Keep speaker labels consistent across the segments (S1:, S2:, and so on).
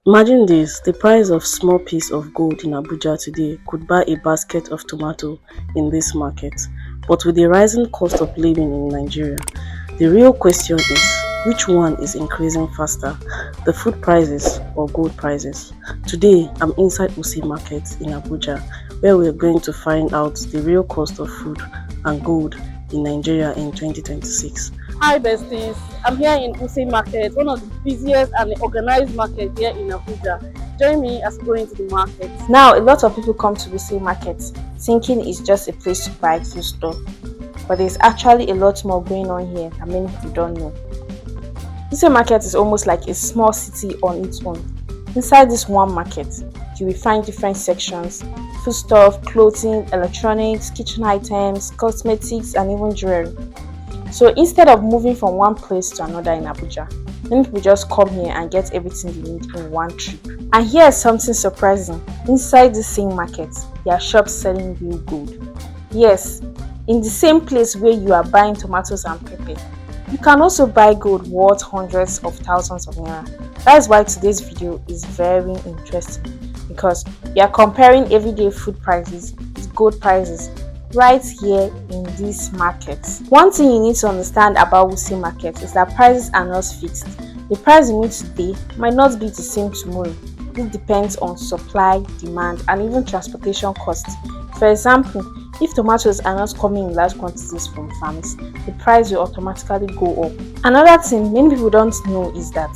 S1: Imagine this, the price of small piece of gold in Abuja today could buy a basket of tomato in this market. But with the rising cost of living in Nigeria, the real question is which one is increasing faster, the food prices or gold prices? Today, I'm inside Wuse Market in Abuja where we're going to find out the real cost of food and gold in Nigeria in 2026.
S2: Hi besties, I'm here in Wuse Market, one of the busiest and organized market here in Abuja. Join me as we go into the market.
S3: Now, a lot of people come to Wuse Market thinking it's just a place to buy food stuff, but there's actually a lot more going on here that many people don't know. Wuse Market is almost like a small city on its own. Inside this one market, you will find different sections: foodstuff, clothing, electronics, kitchen items, cosmetics, and even jewelry. So instead of moving from one place to another in Abuja, many people just come here and get everything they need in one trip. And here's something surprising. Inside the same market, there are shops selling real gold. Yes, in the same place where you are buying tomatoes and pepper, you can also buy gold worth hundreds of thousands of naira. That is why today's video is very interesting, because we are comparing everyday food prices with gold prices right here in this market. One thing you need to understand about Wuse Market is that prices are not fixed. The price you meet today might not be the same tomorrow. It depends on supply, demand, and even transportation costs. For example, if tomatoes are not coming in large quantities from farms, the price will automatically go up. Another thing many people don't know is that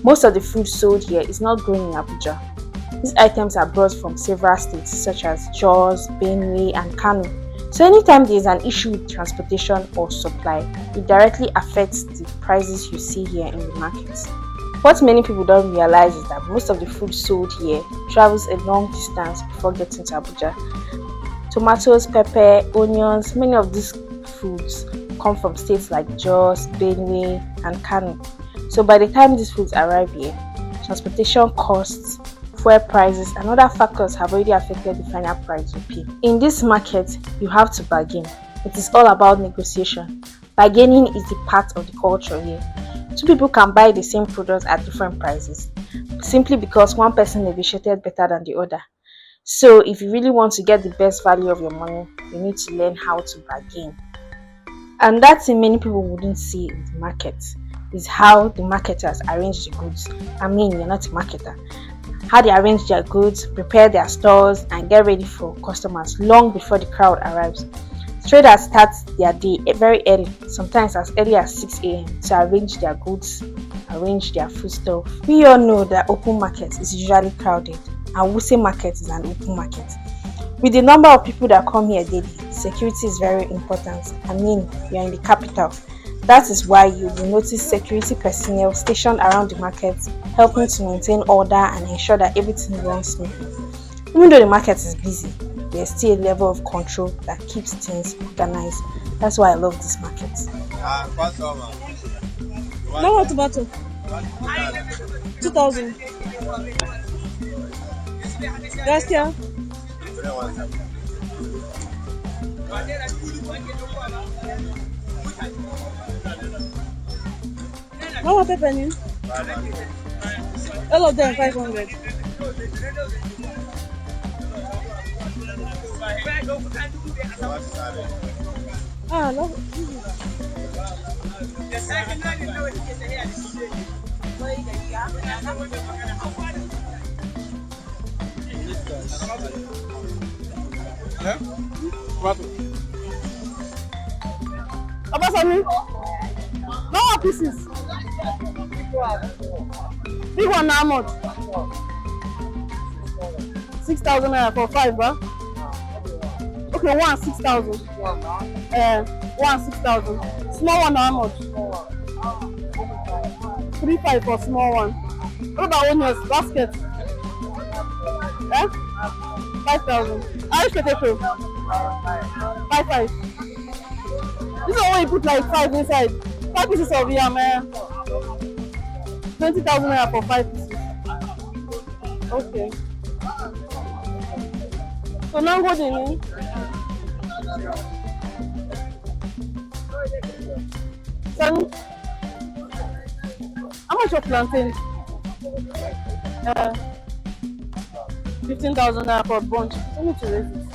S3: most of the food sold here is not grown in Abuja. These items are brought from several states such as Jos, Benue, and Kano. So anytime there is an issue with transportation or supply, it directly affects the prices you see here in the market. What many people don't realize is that most of the food sold here travels a long distance before getting to Abuja. Tomatoes, pepper, onions, many of these foods come from states like Jos, Benue, and Kano. So by the time these foods arrive here, transportation costs, fuel prices, and other factors have already affected the final price you pay. In this market, you have to bargain. It is all about negotiation. Bargaining is the part of the culture here. Two people can buy the same product at different prices simply because one person negotiated better than the other. So if you really want to get the best value of your money, you need to learn how to bargain. And that thing many people wouldn't see in the market is how the marketers arrange the goods. I mean, you're not a marketer. How they arrange their goods, prepare their stores, and get ready for customers long before the crowd arrives. Traders start their day very early, sometimes as early as 6 a.m. to arrange their goods, arrange their foodstuff. We all know that open market is usually crowded, and Wuse Market is an open market. With the number of people that come here daily, security is very important. I mean, we are in the capital. That is why you will notice security personnel stationed around the market, helping to maintain order and ensure that everything runs smoothly. Even though the market is busy, there's still a level of control that keeps things organized. That's why I love this market.
S2: No more tomato. 2,000. Gracias. How much pepper? All of them 500. Ah, no. Abasami. No more pieces. Big one how much? 6,000 naira for 5, huh? Okay, one 6,000. One 6,000. Small one how much? 3,500 for small one. What about onions? Basket? 5,000. How much potato? 5,500. This one where you put like 5 inside. 5 pieces of yam, 20,000 naira for 5 pieces. Okay. So now go in. How much of plantain? Uh, 15,000 naira for a bunch. Let me to raise it.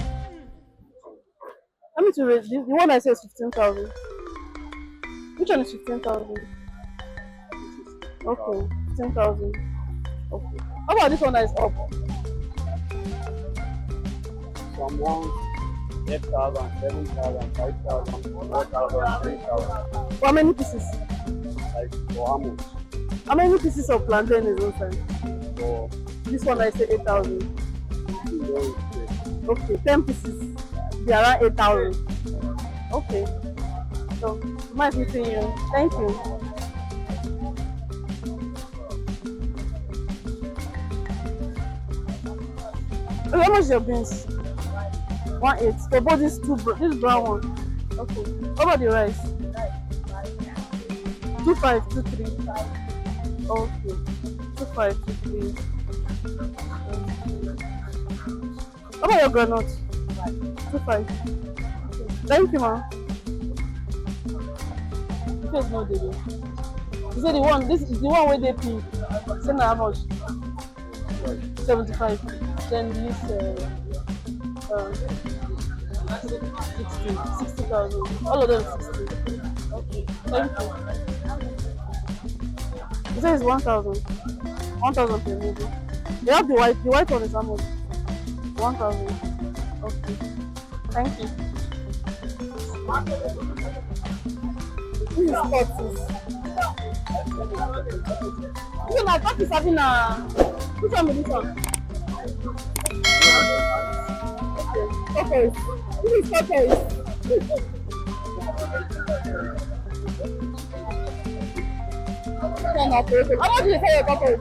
S2: Let me to raise this. The one I say is 15,000. Which one is 15,000? Okay, 15,000. Okay. How about this one that is up?
S4: Some ones 8,000, 7,000, 5,000, 4,000, 3,000.
S2: For how many pieces?
S4: Like for how much?
S2: How many pieces of plantain is inside?
S4: For
S2: This one I say 8,000.
S4: those
S2: Okay, 10 pieces. They are around 8,000. Okay. So, nice meeting you. Thank you. Okay, how much is your beans? 1.8 for both these two. This brown one. Okay. How about the rice? 2.5, 2.3. Okay. 2.5, 2.3. How about your granite? 2.5. Thank you, ma. Face no dey there. You say the one, this is the one where they pay. Say na how much? 75. Then this 60,000. All of them 60. Okay. Thank you. You say it's 1,000. 1,000 per maybe. They have the white. The white one is how much? 1,000. Okay. Thank you. This is 40. This my coffee is having a. Which one is this one? Okay. This is okay. How much do you pay your coffee?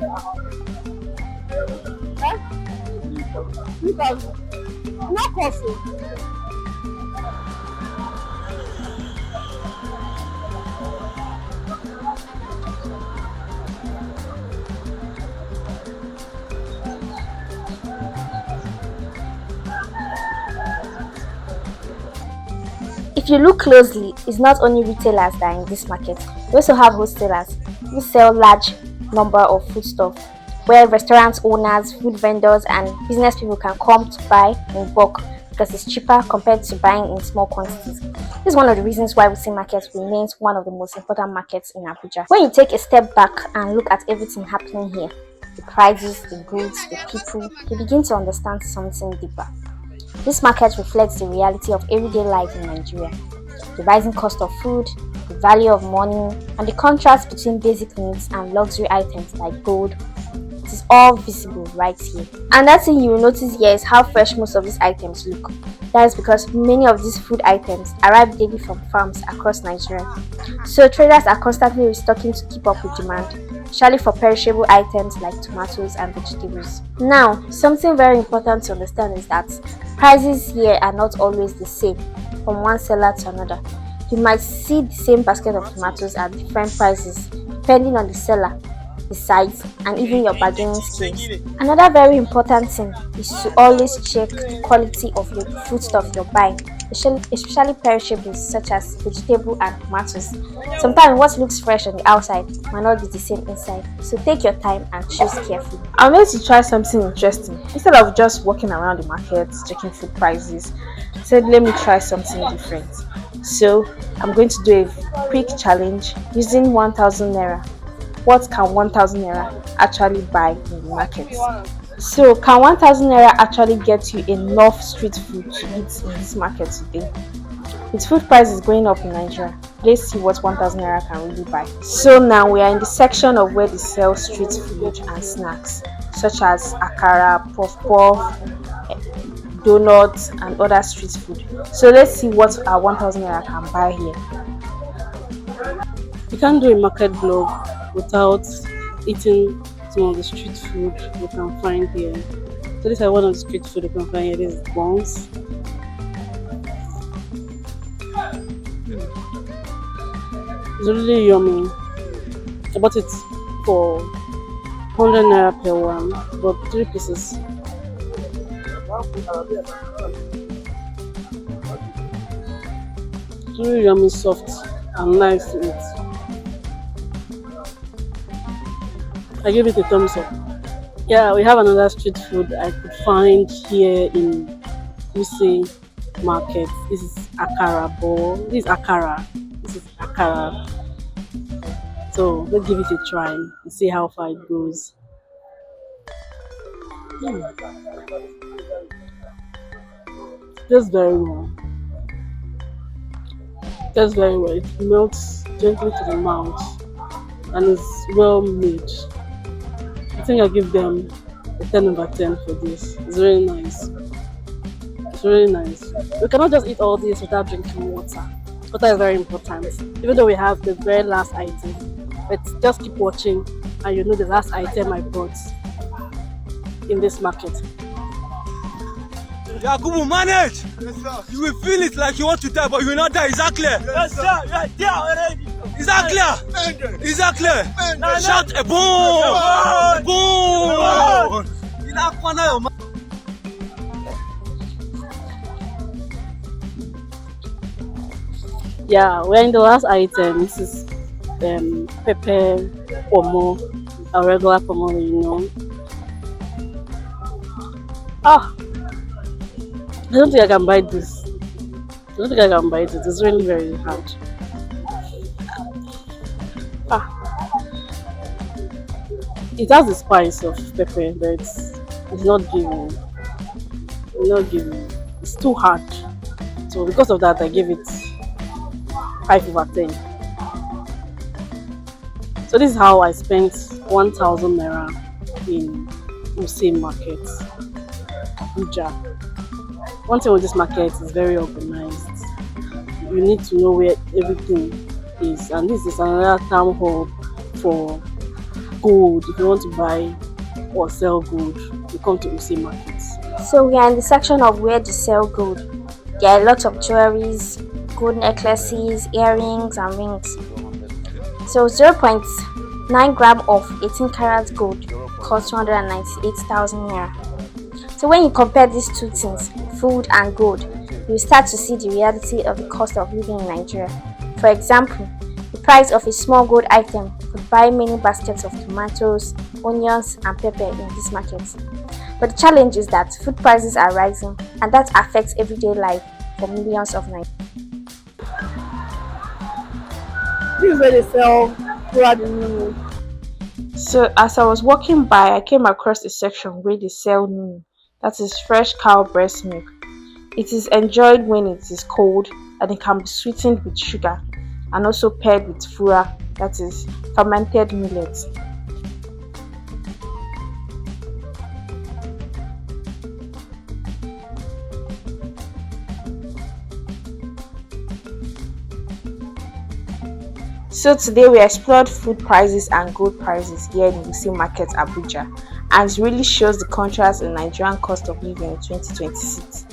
S2: Huh? 3,000. No coffee.
S3: If you look closely, it's not only retailers that are in this market. We also have wholesalers who sell large number of foodstuff, where restaurant owners, food vendors, and business people can come to buy in bulk because it's cheaper compared to buying in small quantities. This is one of the reasons why Wuse Market remains one of the most important markets in Abuja. When you take a step back and look at everything happening here, the prices, the goods, the people, you begin to understand something deeper. This market reflects the reality of everyday life in Nigeria. The rising cost of food, the value of money, and the contrast between basic needs and luxury items like gold. It is all visible right here. Another thing you will notice here is how fresh most of these items look. That is because many of these food items arrive daily from farms across Nigeria. So traders are constantly restocking to keep up with demand, especially for perishable items like tomatoes and vegetables. Now, something very important to understand is that prices here are not always the same from one seller to another. You might see the same basket of tomatoes at different prices depending on the seller, the size, and even your bargaining skills. Another very important thing is to always check the quality of your foodstuff you're buying, especially perishables such as vegetable and tomatoes. Sometimes what looks fresh on the outside might not be the same inside, so take your time and choose carefully.
S1: I wanted to try something interesting. Instead of just walking around the market checking food prices, I said let me try something different. So I'm going to do a quick challenge using 1,000 naira. What can 1,000 naira actually buy in the market? So can 1,000 naira actually get you enough street food to eat in this market today? With food prices going up in Nigeria, let's see what 1,000 naira can really buy. So now we are in the section of where they sell street food and snacks such as akara, puff, donuts, and other street food. So let's see what our 1,000 naira can buy here. You can't do a market vlog without eating some of the street food you can find here. So this is one of the street food you can find here. This is buns. It's really yummy. I bought it for 100 naira per one, but 3 pieces. It's really yummy, soft, and nice to eat. I give it a thumbs up. Yeah, we have another street food I could find here in Wuse Market. This is akara ball. This is akara. This is akara. So let's give it a try and see how far it goes. Mm, just very well. Just very well. It melts gently to the mouth and is well made. I think I give them a 10 over 10 for this. It's really nice. It's really nice. We cannot just eat all this without drinking water. Water is very important. Even though we have the very last item, but just keep watching and you know the last item I bought in this market.
S5: Yakubu, manage! Yes, sir. You will feel it like you want to die, but you will not die. Is that clear? Yes, sir. You are there already. Is that clear? Is that clear? Shout a boom! Boom! In that corner, your man.
S1: Yeah, we're in the last item. This is pepper pomo, a regular pomo, you know. Ah, I don't think I can buy this. I don't think I can buy it. It's really very hard. Ah, it has the spice of pepper, but it's not giving. It's not giving. It's too hard. So because of that, I give it 5/10. So this is how I spent 1,000 naira in Wuse Market, Abuja. One thing with this market is very organized. You need to know where everything is, and this is another town hall for gold. If you want to buy or sell gold, you come to Wuse Market.
S3: So we are in the section of where to sell gold. There are lots of jewelries, gold necklaces, earrings, and rings. So 0.9 gram of 18 karat gold costs 298,000 naira. So when you compare these two things, food and gold, you start to see the reality of the cost of living in Nigeria. For example, the price of a small gold item could buy many baskets of tomatoes, onions, and pepper in this market. But the challenge is that food prices are rising, and that affects everyday life for millions of Nigerians.
S2: This is where they sell fura the nunu.
S3: So as I was walking by, I came across a section where they sell nunu, that is fresh cow breast milk. It is enjoyed when it is cold and it can be sweetened with sugar and also paired with fura, that is fermented millet. So today we explored food prices and gold prices here in Wuse Market, Abuja, and it really shows the contrast in Nigerian cost of living in 2026.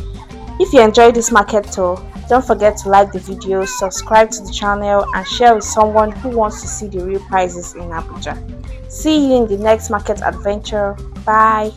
S3: If you enjoyed this market tour, don't forget to like the video, subscribe to the channel, and share with someone who wants to see the real prices in Abuja. See you in the next market adventure. Bye.